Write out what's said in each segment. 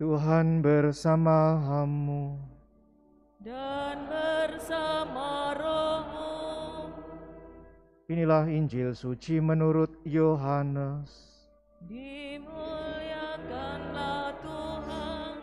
Tuhan bersamamu dan bersama rohmu. Inilah Injil suci menurut Yohanes. Dimuliakanlah Tuhan.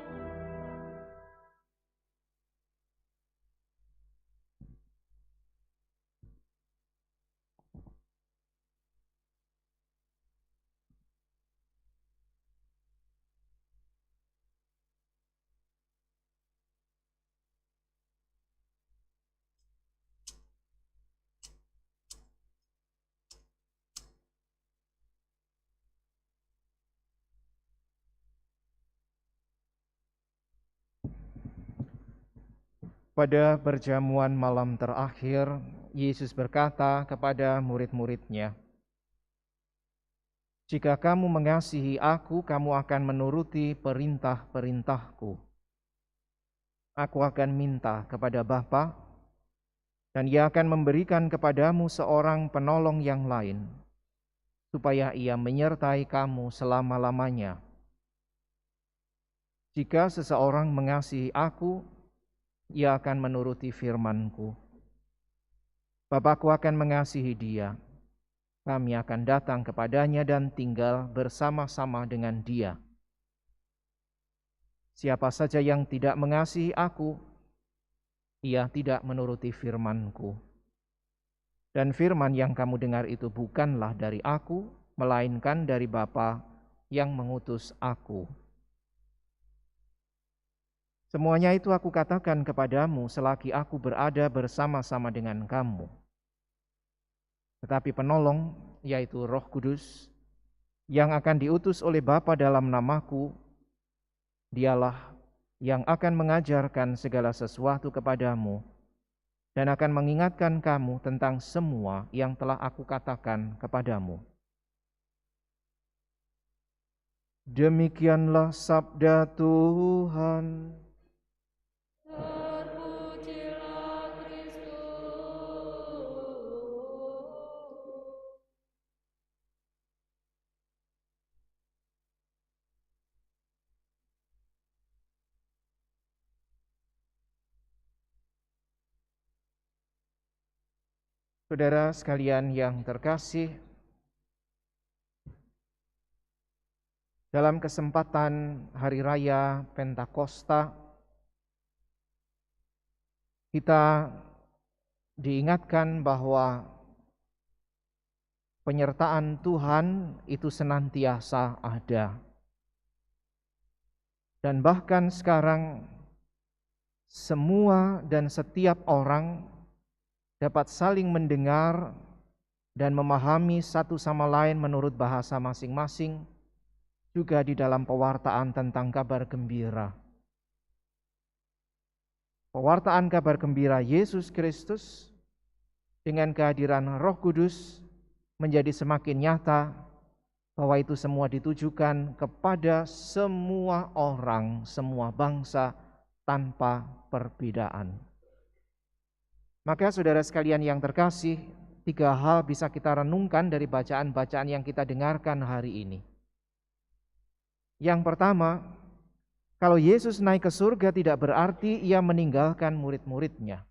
Pada perjamuan malam terakhir, Yesus berkata kepada murid-muridnya, "Jika kamu mengasihi aku, kamu akan menuruti perintah-perintahku. Aku akan minta kepada Bapa, dan Ia akan memberikan kepadamu seorang penolong yang lain, supaya Ia menyertai kamu selama-lamanya. Jika seseorang mengasihi aku, Ia akan menuruti firman-Ku. Bapakku akan mengasihi dia. Kami akan datang kepadanya dan tinggal bersama-sama dengan dia. Siapa saja yang tidak mengasihi aku, ia tidak menuruti firman-Ku. Dan firman yang kamu dengar itu bukanlah dari aku, melainkan dari Bapa yang mengutus aku. Semuanya itu aku katakan kepadamu selagi aku berada bersama-sama dengan kamu. Tetapi penolong, yaitu Roh Kudus, yang akan diutus oleh Bapa dalam namaku, dialah yang akan mengajarkan segala sesuatu kepadamu dan akan mengingatkan kamu tentang semua yang telah aku katakan kepadamu." Demikianlah sabda Tuhan. Terpujilah Kristus. Saudara sekalian yang terkasih, dalam kesempatan Hari Raya Pentakosta, kita diingatkan bahwa penyertaan Tuhan itu senantiasa ada. Dan bahkan sekarang semua dan setiap orang dapat saling mendengar dan memahami satu sama lain menurut bahasa masing-masing, juga di dalam pewartaan tentang kabar gembira. Pewartaan kabar gembira Yesus Kristus dengan kehadiran Roh Kudus menjadi semakin nyata bahwa itu semua ditujukan kepada semua orang, semua bangsa tanpa perbedaan. Maka saudara sekalian yang terkasih, 3 hal bisa kita renungkan dari bacaan-bacaan yang kita dengarkan hari ini. Yang pertama, kalau Yesus naik ke surga tidak berarti ia meninggalkan murid-muridnya.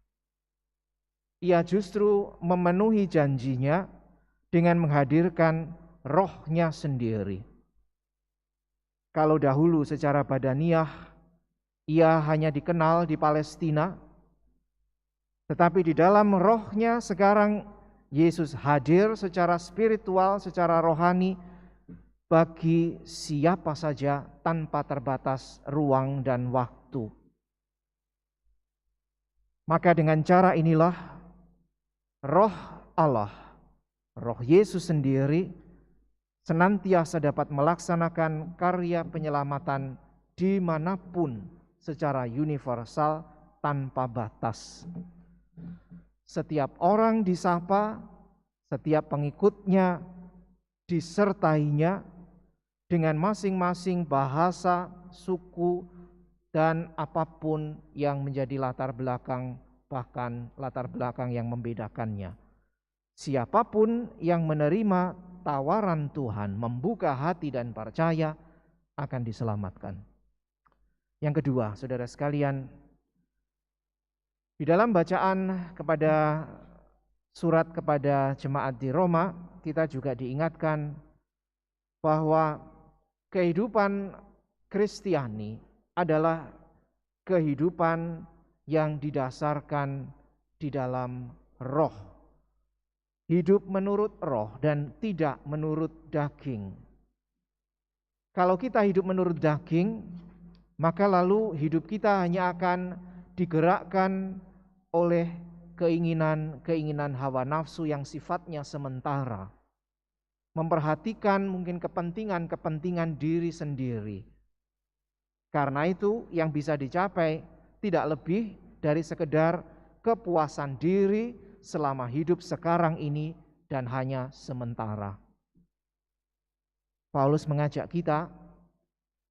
Ia justru memenuhi janjinya dengan menghadirkan Roh-Nya sendiri. Kalau dahulu secara badaniah ia hanya dikenal di Palestina, tetapi di dalam Roh-Nya sekarang Yesus hadir secara spiritual, secara rohani bagi siapa saja tanpa terbatas ruang dan waktu. Maka dengan cara inilah Roh Allah, Roh Yesus sendiri senantiasa dapat melaksanakan karya penyelamatan dimanapun secara universal tanpa batas. Setiap orang disapa, setiap pengikutnya disertainya dengan masing-masing bahasa, suku, dan apapun yang menjadi latar belakang, bahkan latar belakang yang membedakannya. Siapapun yang menerima tawaran Tuhan, membuka hati dan percaya, akan diselamatkan. Yang kedua, saudara sekalian, di dalam bacaan kepada surat kepada jemaat di Roma, kita juga diingatkan bahwa kehidupan Kristiani adalah kehidupan yang didasarkan di dalam roh. Hidup menurut roh dan tidak menurut daging. Kalau kita hidup menurut daging, maka lalu hidup kita hanya akan digerakkan oleh keinginan hawa nafsu yang sifatnya sementara. Memperhatikan mungkin kepentingan diri sendiri. Karena itu yang bisa dicapai tidak lebih dari sekedar kepuasan diri selama hidup sekarang ini dan hanya sementara. Paulus mengajak kita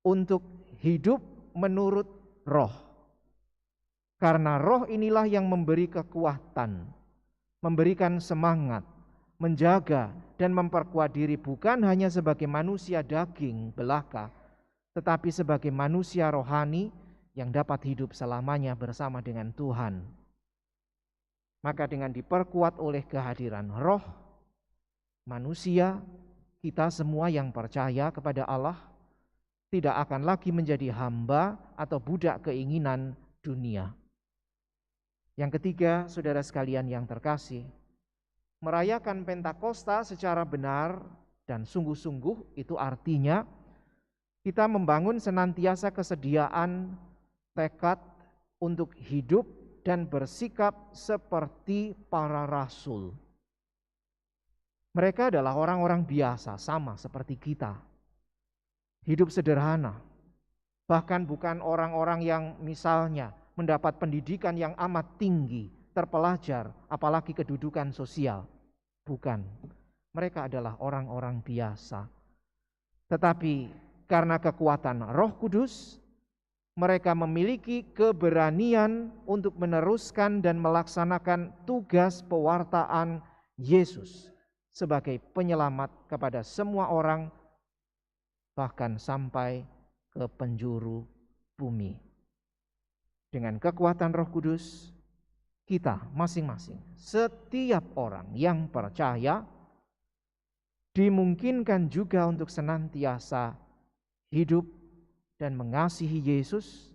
untuk hidup menurut roh. Karena roh inilah yang memberi kekuatan, memberikan semangat, menjaga dan memperkuat diri bukan hanya sebagai manusia daging belaka, tetapi sebagai manusia rohani yang dapat hidup selamanya bersama dengan Tuhan. Maka dengan diperkuat oleh kehadiran roh, manusia, kita semua yang percaya kepada Allah, tidak akan lagi menjadi hamba atau budak keinginan dunia. Yang ketiga, saudara sekalian yang terkasih, merayakan Pentakosta secara benar dan sungguh-sungguh itu artinya kita membangun senantiasa kesediaan, tekad untuk hidup dan bersikap seperti para rasul. Mereka adalah orang-orang biasa, sama seperti kita. Hidup sederhana. Bahkan bukan orang-orang yang misalnya mendapat pendidikan yang amat tinggi, terpelajar, apalagi kedudukan sosial. Bukan. Mereka adalah orang-orang biasa. Tetapi karena kekuatan Roh Kudus, mereka memiliki keberanian untuk meneruskan dan melaksanakan tugas pewartaan Yesus sebagai penyelamat kepada semua orang, bahkan sampai ke penjuru bumi. Dengan kekuatan Roh Kudus, kita masing-masing, setiap orang yang percaya, dimungkinkan juga untuk senantiasa hidup dan mengasihi Yesus,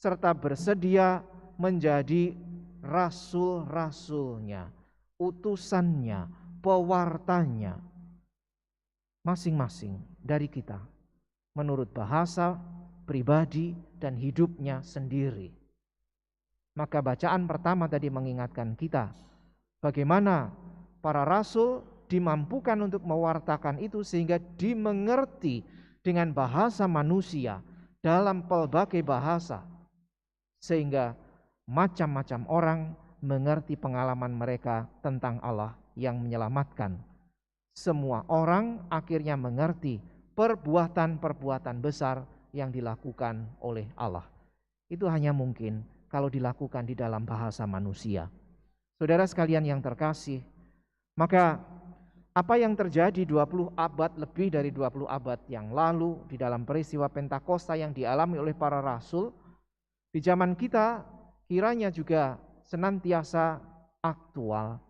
serta bersedia menjadi rasul-rasulnya, utusannya, pewartanya, masing-masing dari kita, menurut bahasa, pribadi, dan hidupnya sendiri. Maka bacaan pertama tadi mengingatkan kita, bagaimana para rasul dimampukan untuk mewartakan itu sehingga dimengerti dengan bahasa manusia dalam pelbagai bahasa, sehingga macam-macam orang mengerti pengalaman mereka tentang Allah yang menyelamatkan. Semua orang akhirnya mengerti perbuatan-perbuatan besar yang dilakukan oleh Allah. Itu hanya mungkin kalau dilakukan di dalam bahasa manusia. Saudara sekalian yang terkasih, maka apa yang terjadi 20 abad, lebih dari 20 abad yang lalu di dalam peristiwa Pentakosta yang dialami oleh para rasul, di zaman kita kiranya juga senantiasa aktual.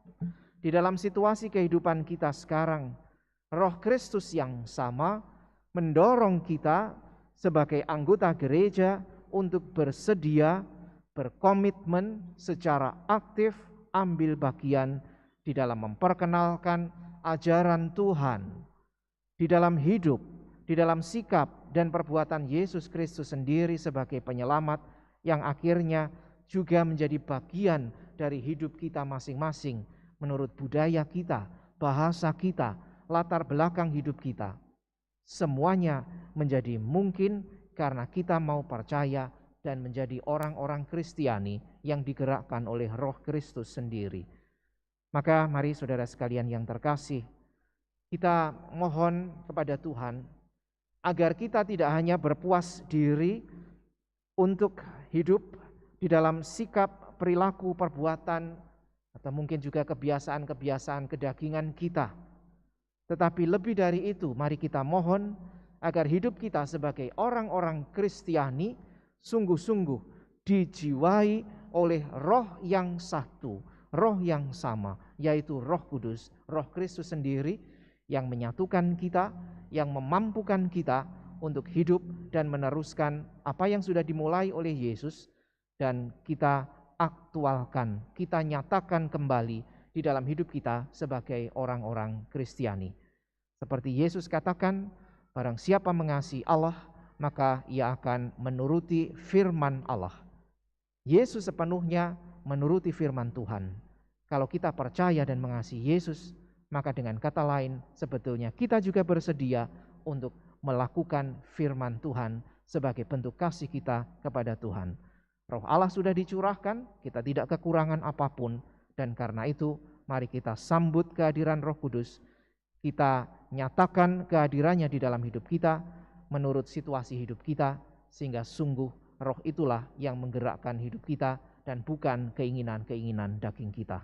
Di dalam situasi kehidupan kita sekarang, Roh Kristus yang sama mendorong kita sebagai anggota gereja untuk bersedia, berkomitmen secara aktif ambil bagian di dalam memperkenalkan ajaran Tuhan, di dalam hidup, di dalam sikap dan perbuatan Yesus Kristus sendiri sebagai penyelamat yang akhirnya juga menjadi bagian dari hidup kita masing-masing menurut budaya kita, bahasa kita, latar belakang hidup kita. Semuanya menjadi mungkin karena kita mau percaya dan menjadi orang-orang Kristiani yang digerakkan oleh Roh Kristus sendiri. Maka mari saudara sekalian yang terkasih, kita mohon kepada Tuhan agar kita tidak hanya berpuas diri untuk hidup di dalam sikap, perilaku, perbuatan, atau mungkin juga kebiasaan-kebiasaan kedagingan kita. Tetapi lebih dari itu, mari kita mohon agar hidup kita sebagai orang-orang Kristiani sungguh-sungguh dijiwai oleh roh yang satu, roh yang sama, yaitu Roh Kudus, Roh Kristus sendiri yang menyatukan kita, yang memampukan kita untuk hidup dan meneruskan apa yang sudah dimulai oleh Yesus, dan kita aktualkan, kita nyatakan kembali di dalam hidup kita sebagai orang-orang Kristiani. Seperti Yesus katakan, barang siapa mengasihi Allah, maka ia akan menuruti firman Allah. Yesus sepenuhnya menuruti firman Tuhan. Kalau kita percaya dan mengasihi Yesus, maka dengan kata lain sebetulnya kita juga bersedia untuk melakukan firman Tuhan sebagai bentuk kasih kita kepada Tuhan. Roh Allah sudah dicurahkan, kita tidak kekurangan apapun, dan karena itu mari kita sambut kehadiran Roh Kudus. Kita nyatakan kehadirannya di dalam hidup kita menurut situasi hidup kita, sehingga sungguh Roh itulah yang menggerakkan hidup kita dan bukan keinginan-keinginan daging kita.